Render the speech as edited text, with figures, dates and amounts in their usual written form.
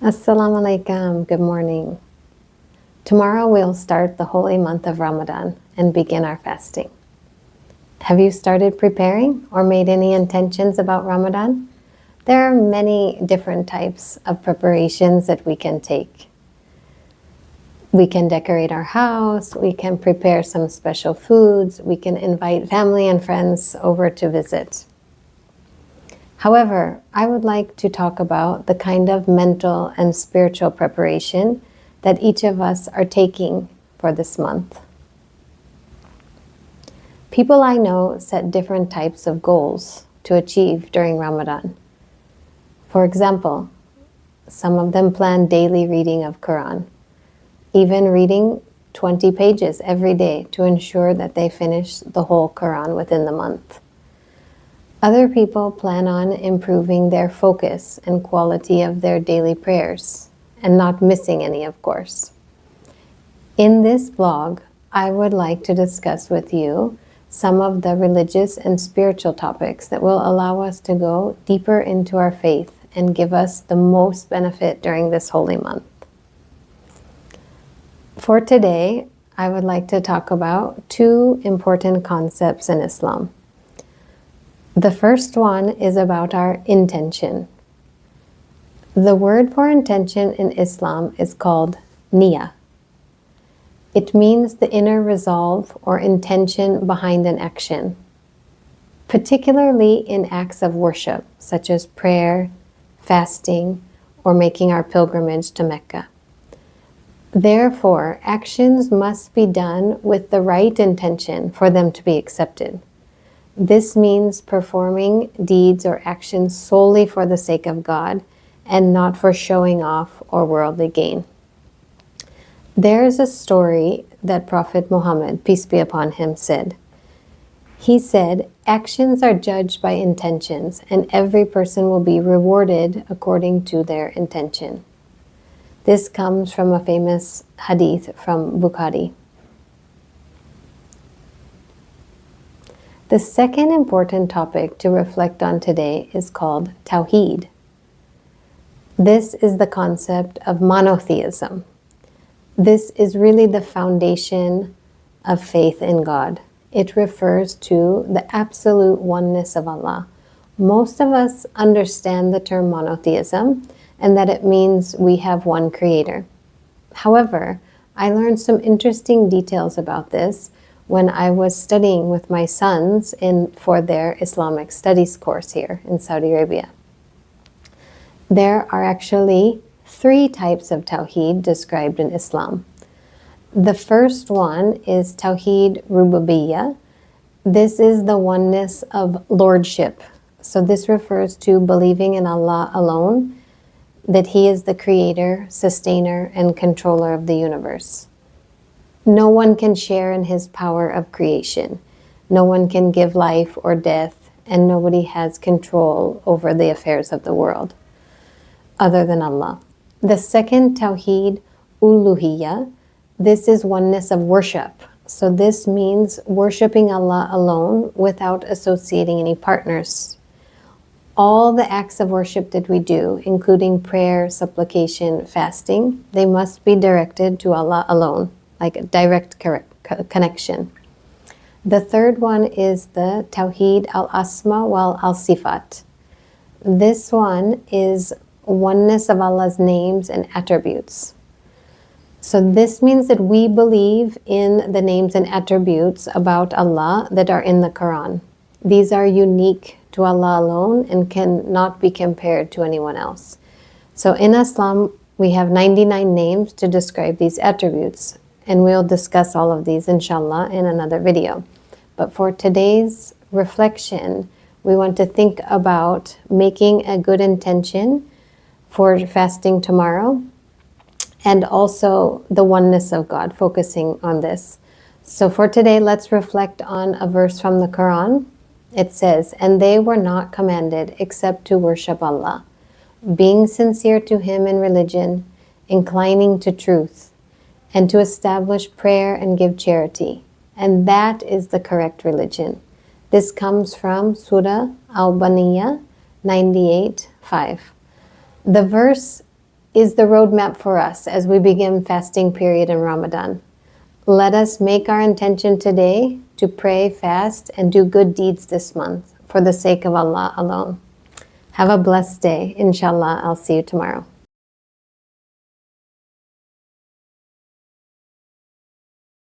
Assalamu alaikum. Good morning. Tomorrow we'll start the holy month of Ramadan and begin our fasting. Have you started preparing or made any intentions about Ramadan? There are many different types of preparations that we can take. We can decorate our house, we can prepare some special foods, we can invite family and friends over to visit. However, I would like to talk about the kind of mental and spiritual preparation that each of us are taking for this month. People I know set different types of goals to achieve during Ramadan. For example, some of them plan daily reading of Quran, even reading 20 pages every day to ensure that they finish the whole Quran within the month. Other people plan on improving their focus and quality of their daily prayers, and not missing any, of course. In this vlog, I would like to discuss with you some of the religious and spiritual topics that will allow us to go deeper into our faith and give us the most benefit during this holy month. For today, I would like to talk about two important concepts in Islam. The first one is about our intention. The word for intention in Islam is called niyyah. It means the inner resolve or intention behind an action, particularly in acts of worship, such as prayer, fasting, or making our pilgrimage to Mecca. Therefore, actions must be done with the right intention for them to be accepted. This means performing deeds or actions solely for the sake of God and not for showing off or worldly gain. There is a story that Prophet Muhammad, peace be upon him, said. He said, "Actions are judged by intentions, and every person will be rewarded according to their intention." This comes from a famous hadith from Bukhari. The second important topic to reflect on today is called Tawheed. This is the concept of monotheism. This is really the foundation of faith in God. It refers to the absolute oneness of Allah. Most of us understand the term monotheism and that it means we have one creator. However, I learned some interesting details about this when I was studying with my sons for their Islamic studies course here in Saudi Arabia. There are actually three types of Tawheed described in Islam. The first one is Tawheed Rububiyyah. This is the oneness of lordship. So this refers to believing in Allah alone, that He is the creator, sustainer, and controller of the universe. No one can share in His power of creation. No one can give life or death, and nobody has control over the affairs of the world other than Allah. The second Tawheed, Uluhiyyah, this is oneness of worship. So this means worshiping Allah alone without associating any partners. All the acts of worship that we do, including prayer, supplication, fasting, they must be directed to Allah alone, like a direct connection. The third one is the Tawheed al-Asma wal al-Sifat. This one is oneness of Allah's names and attributes. So this means that we believe in the names and attributes about Allah that are in the Quran. These are unique to Allah alone and cannot be compared to anyone else. So in Islam, we have 99 names to describe these attributes, and we'll discuss all of these inshallah in another video. But for today's reflection, we want to think about making a good intention for fasting tomorrow, and also the oneness of God, focusing on this. So for today, let's reflect on a verse from the Quran. It says, "And they were not commanded except to worship Allah, being sincere to Him in religion, inclining to truth, and to establish prayer and give charity. And that is the correct religion." This comes from Surah Al-Baniyah 98:5. The verse is the roadmap for us as we begin fasting period in Ramadan. Let us make our intention today to pray, fast, and do good deeds this month for the sake of Allah alone. Have a blessed day. Inshallah, I'll see you tomorrow.